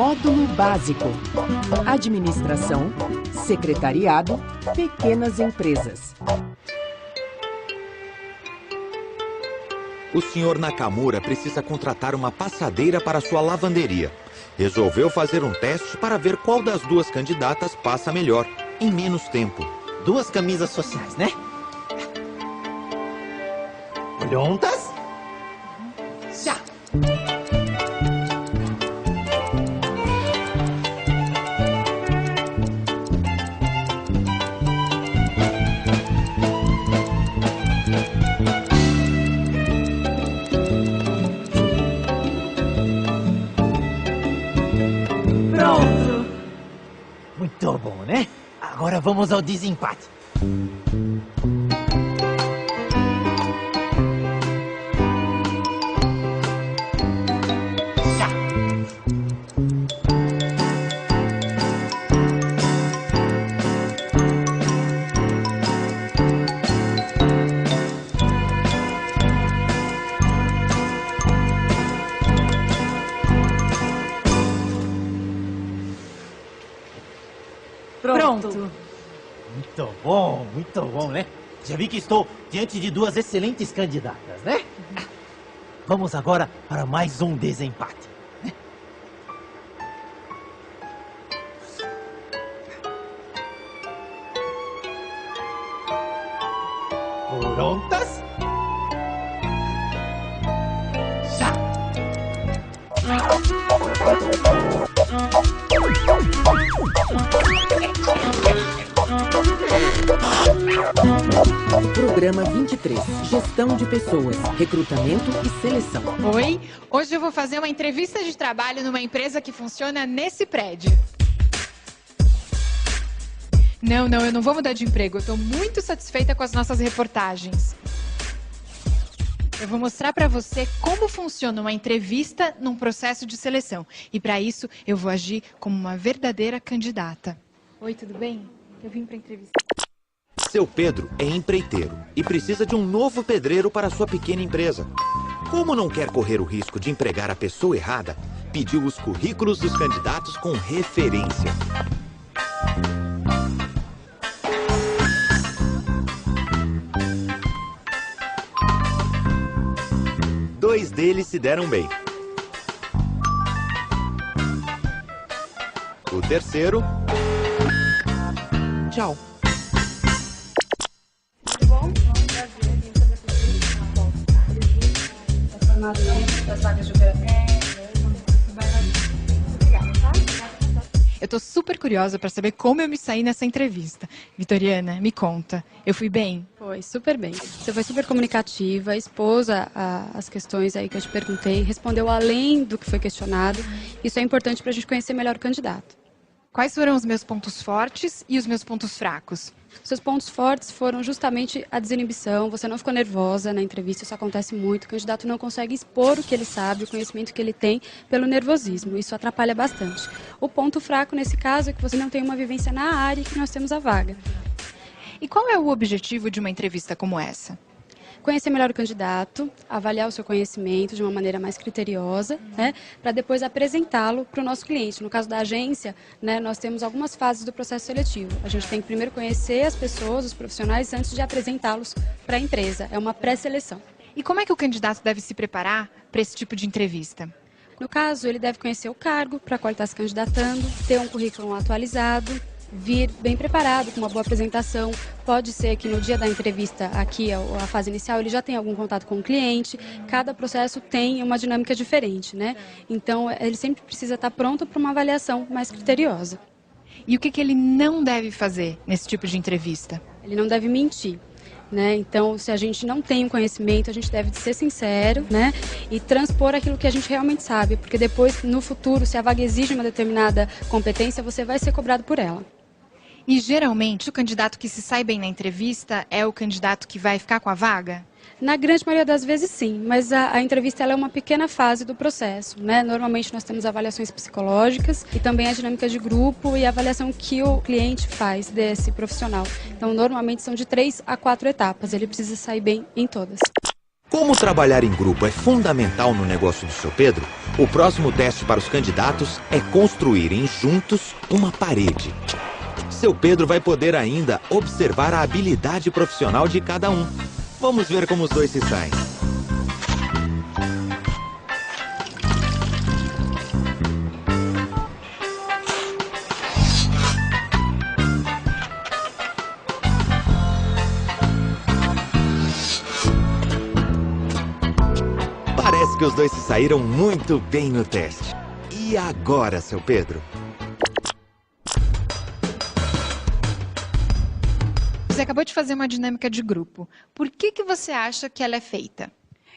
Módulo básico: administração, secretariado, pequenas empresas. O Sr. Nakamura precisa contratar uma passadeira para sua lavanderia. Resolveu fazer um teste para ver qual das duas candidatas passa melhor, em menos tempo. 2 camisas sociais, né? Prontas? Já! Pronto! Muito bom, né? Agora vamos ao desempate. Já! Pronto. Muito bom, né? Já vi que estou diante de 2 excelentes candidatas, né? Vamos agora para mais um desempate. Prontas? Já! Programa 23: Gestão de pessoas, recrutamento e seleção. Oi, hoje eu vou fazer uma entrevista de trabalho numa empresa que funciona nesse prédio. Não, eu não vou mudar de emprego. Eu estou muito satisfeita com as nossas reportagens. Eu vou mostrar para você como funciona uma entrevista num processo de seleção. E para isso, eu vou agir como uma verdadeira candidata. Oi, tudo bem? Eu vim para entrevista. Seu Pedro é empreiteiro e precisa de um novo pedreiro para sua pequena empresa. Como não quer correr o risco de empregar a pessoa errada, pediu os currículos dos candidatos com referência. Dois deles se deram bem. O terceiro... Tchau. Tudo bom? Prazer, vim fazer a formado das vagas de operação. Obrigada, tá? Eu tô super curiosa para saber como eu me saí nessa entrevista. Vitoriana, me conta. Eu fui bem? Foi super bem. Você foi super comunicativa, expôs as questões aí que eu te perguntei, respondeu além do que foi questionado. Isso é importante para a gente conhecer melhor o candidato. Quais foram os meus pontos fortes e os meus pontos fracos? Seus pontos fortes foram justamente a desinibição, você não ficou nervosa na entrevista, isso acontece muito, o candidato não consegue expor o que ele sabe, o conhecimento que ele tem pelo nervosismo, isso atrapalha bastante. O ponto fraco nesse caso é que você não tem uma vivência na área que nós temos a vaga. E qual é o objetivo de uma entrevista como essa? Conhecer melhor o candidato, avaliar o seu conhecimento de uma maneira mais criteriosa, né, para depois apresentá-lo para o nosso cliente. No caso da agência, né, nós temos algumas fases do processo seletivo. A gente tem que primeiro conhecer as pessoas, os profissionais, antes de apresentá-los para a empresa. É uma pré-seleção. E como é que o candidato deve se preparar para esse tipo de entrevista? No caso, ele deve conhecer o cargo para qual ele está se candidatando, ter um currículo atualizado, vir bem preparado, com uma boa apresentação. Pode ser que no dia da entrevista, aqui, a fase inicial, ele já tenha algum contato com o cliente. Cada processo tem uma dinâmica diferente, né? Então, ele sempre precisa estar pronto para uma avaliação mais criteriosa. E o que ele não deve fazer nesse tipo de entrevista? Ele não deve mentir. Né? Então, se a gente não tem um conhecimento, a gente deve ser sincero, né? E transpor aquilo que a gente realmente sabe, porque depois, no futuro, se a vaga exige uma determinada competência, você vai ser cobrado por ela. E, geralmente, o candidato que se sai bem na entrevista é o candidato que vai ficar com a vaga? Na grande maioria das vezes, sim, mas a entrevista ela é uma pequena fase do processo, né? Normalmente nós temos avaliações psicológicas e também a dinâmica de grupo e a avaliação que o cliente faz desse profissional. Então, normalmente são de 3 a 4 etapas, ele precisa sair bem em todas. Como trabalhar em grupo é fundamental no negócio do seu Pedro, O próximo teste para os candidatos é construírem juntos uma parede. Seu Pedro vai poder ainda observar a habilidade profissional de cada um. Vamos ver como os dois se saem. Parece que os dois se saíram muito bem no teste. E agora, seu Pedro? Você acabou de fazer uma dinâmica de grupo. Por que você acha que ela é feita?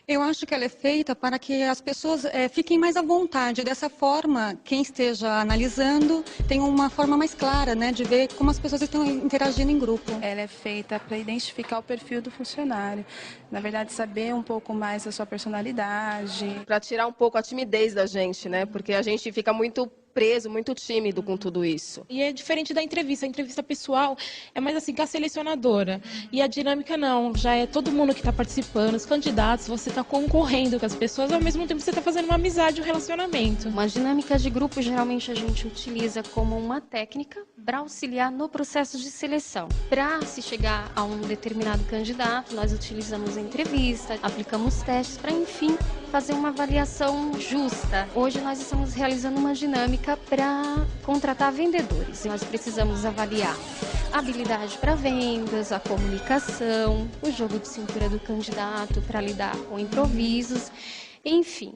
Eu acho que ela é feita para que as pessoas fiquem mais à vontade. Dessa forma, quem esteja analisando tem uma forma mais clara, né, de ver como as pessoas estão interagindo em grupo. Ela é feita para identificar o perfil do funcionário. Na verdade, saber um pouco mais da sua personalidade. Para tirar um pouco a timidez da gente, né? Porque a gente fica muito preso, muito tímido com tudo isso. E é diferente da entrevista. A entrevista pessoal é mais assim, com a selecionadora. E a dinâmica não, já é todo mundo que está participando, os candidatos, você está concorrendo com as pessoas, ao mesmo tempo você está fazendo uma amizade, um relacionamento. Uma dinâmica de grupo, geralmente a gente utiliza como uma técnica para auxiliar no processo de seleção. Para se chegar a um determinado candidato, nós utilizamos a entrevista, aplicamos testes para, enfim, fazer uma avaliação justa. Hoje nós estamos realizando uma dinâmica para contratar vendedores. Nós precisamos avaliar a habilidade para vendas, a comunicação, o jogo de cintura do candidato para lidar com improvisos. Enfim,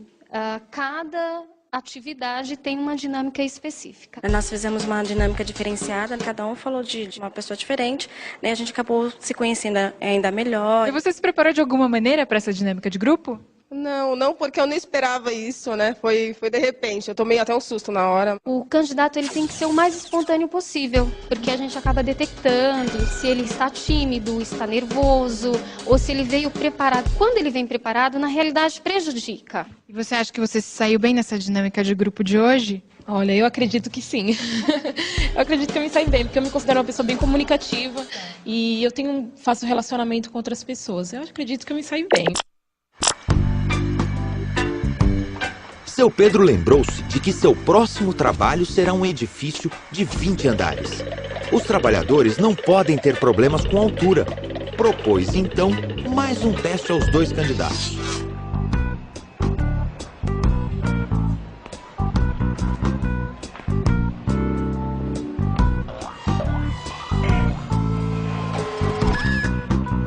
cada atividade tem uma dinâmica específica. Nós fizemos uma dinâmica diferenciada, cada um falou de uma pessoa diferente, né? A gente acabou se conhecendo ainda melhor. E você se preparou de alguma maneira para essa dinâmica de grupo? Não, porque eu não esperava isso, né? Foi de repente, eu tomei até um susto na hora. O candidato ele tem que ser o mais espontâneo possível, porque a gente acaba detectando se ele está tímido, está nervoso, ou se ele veio preparado. Quando ele vem preparado, na realidade prejudica. E você acha que você se saiu bem nessa dinâmica de grupo de hoje? Olha, eu acredito que sim. Eu acredito que eu me saí bem, porque eu me considero uma pessoa bem comunicativa e eu faço relacionamento com outras pessoas. Eu acredito que eu me saí bem. Seu Pedro lembrou-se de que seu próximo trabalho será um edifício de 20 andares. Os trabalhadores não podem ter problemas com a altura. Propôs, então, mais um teste aos dois candidatos.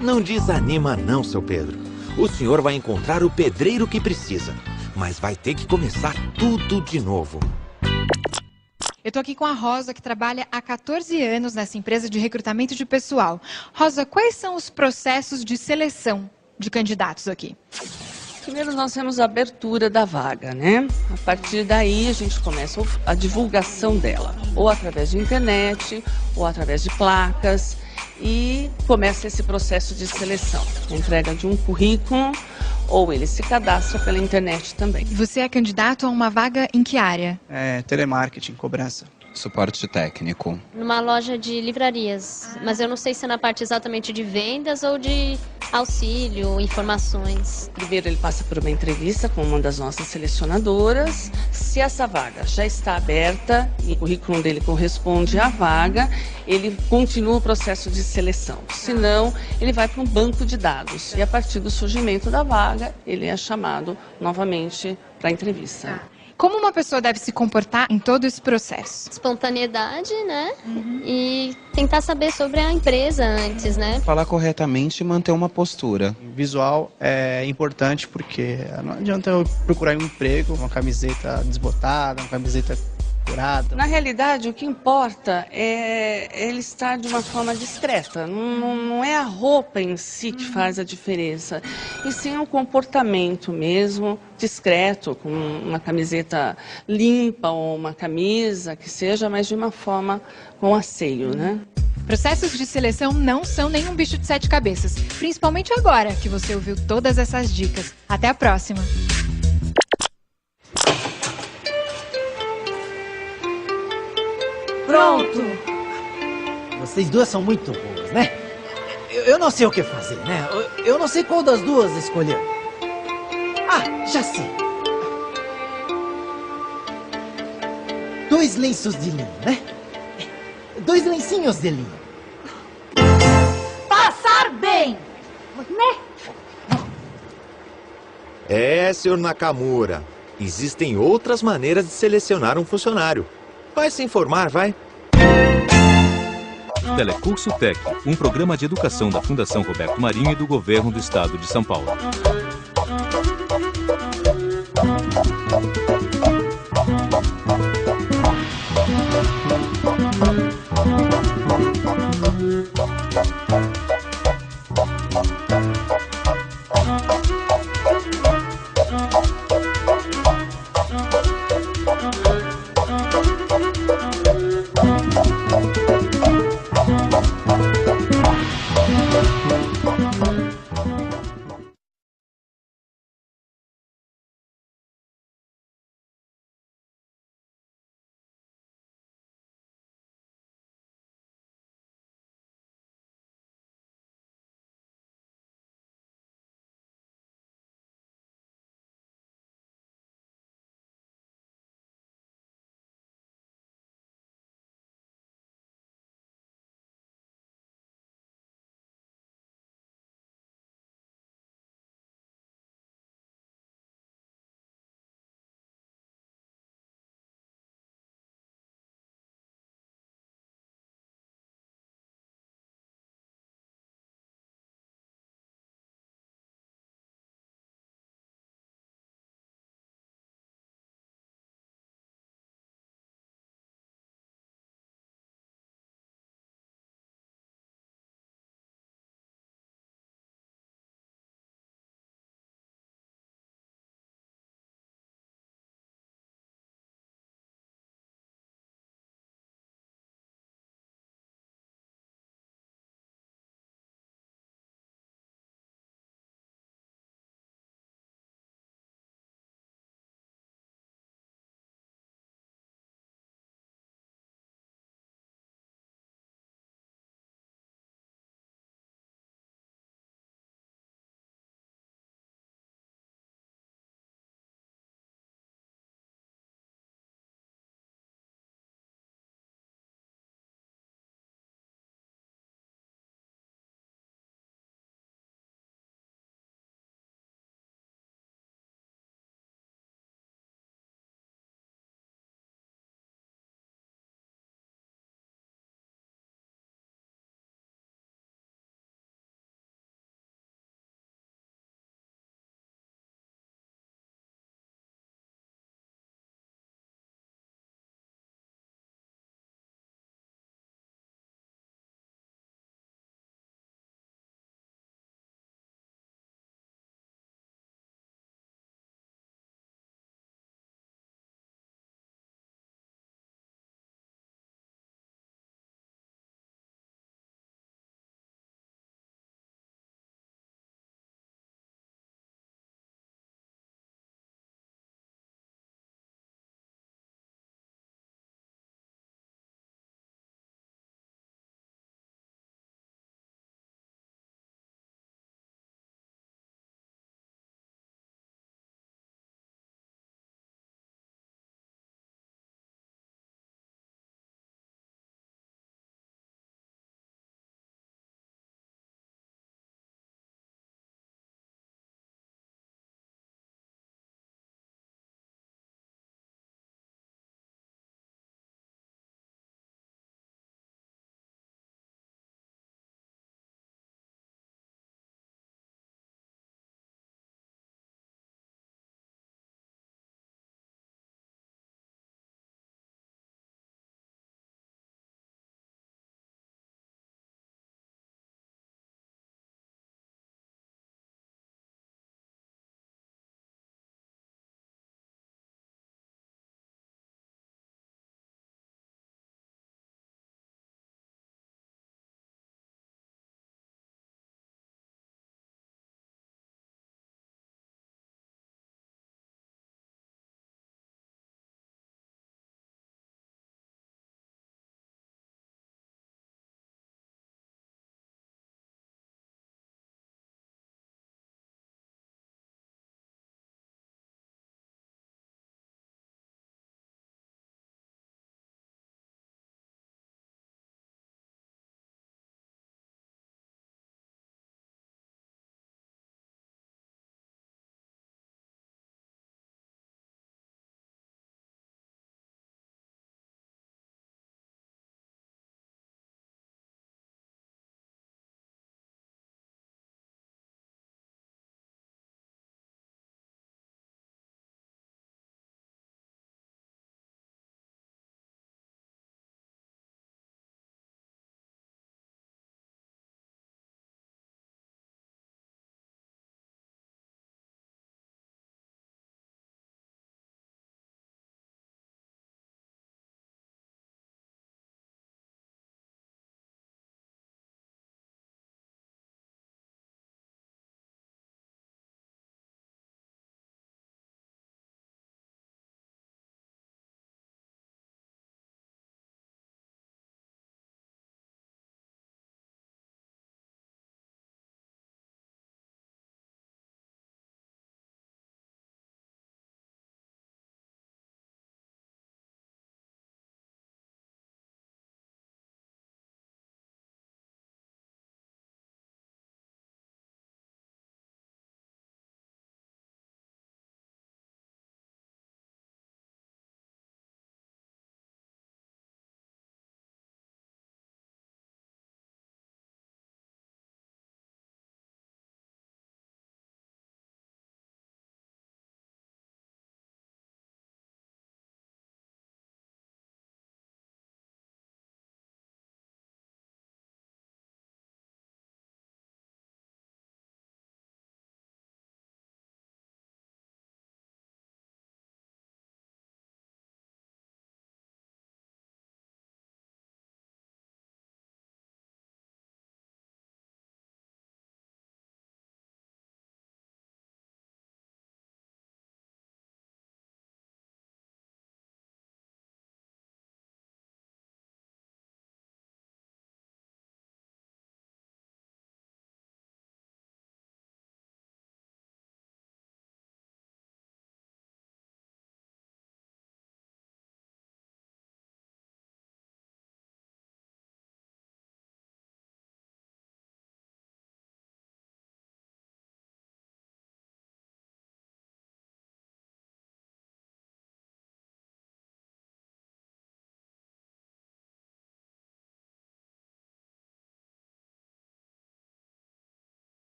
Não desanima não, seu Pedro. O senhor vai encontrar o pedreiro que precisa. Mas vai ter que começar tudo de novo. Eu tô aqui com a Rosa, que trabalha há 14 anos nessa empresa de recrutamento de pessoal. Rosa, quais são os processos de seleção de candidatos aqui? Primeiro nós temos a abertura da vaga, né? A partir daí a gente começa a divulgação dela, ou através de internet, ou através de placas, e começa esse processo de seleção. A entrega de um currículo, ou ele se cadastra pela internet também. E você é candidato a uma vaga em que área? Telemarketing, cobrança. Suporte técnico. Numa loja de livrarias, mas eu não sei se é na parte exatamente de vendas ou de auxílio, informações. Primeiro ele passa por uma entrevista com uma das nossas selecionadoras. Se essa vaga já está aberta e o currículo dele corresponde à vaga, ele continua o processo de seleção. Se não, ele vai para um banco de dados e a partir do surgimento da vaga, ele é chamado novamente para a entrevista. Como uma pessoa deve se comportar em todo esse processo? Espontaneidade, né? E tentar saber sobre a empresa antes, né? Falar corretamente e manter uma postura. O visual é importante porque não adianta eu procurar um emprego, uma camiseta desbotada, uma camiseta furada. Na realidade, o que importa é ele estar de uma forma discreta. Não é a roupa em si que faz a diferença, e sim o comportamento mesmo, discreto, com uma camiseta limpa ou uma camisa que seja, mas de uma forma com asseio, né? Processos de seleção não são nenhum bicho de 7 cabeças, principalmente agora que você ouviu todas essas dicas. Até a próxima! Pronto! Vocês duas são muito boas, né? Eu não sei o que fazer, né? Eu não sei qual das duas escolher. Ah, já sei! 2 lenços de linho, né? 2 lencinhos de linho. Passar bem, né? Sr. Nakamura. Existem outras maneiras de selecionar um funcionário. Vai se informar, vai. Telecurso Tec, um programa de educação da Fundação Roberto Marinho e do Governo do Estado de São Paulo.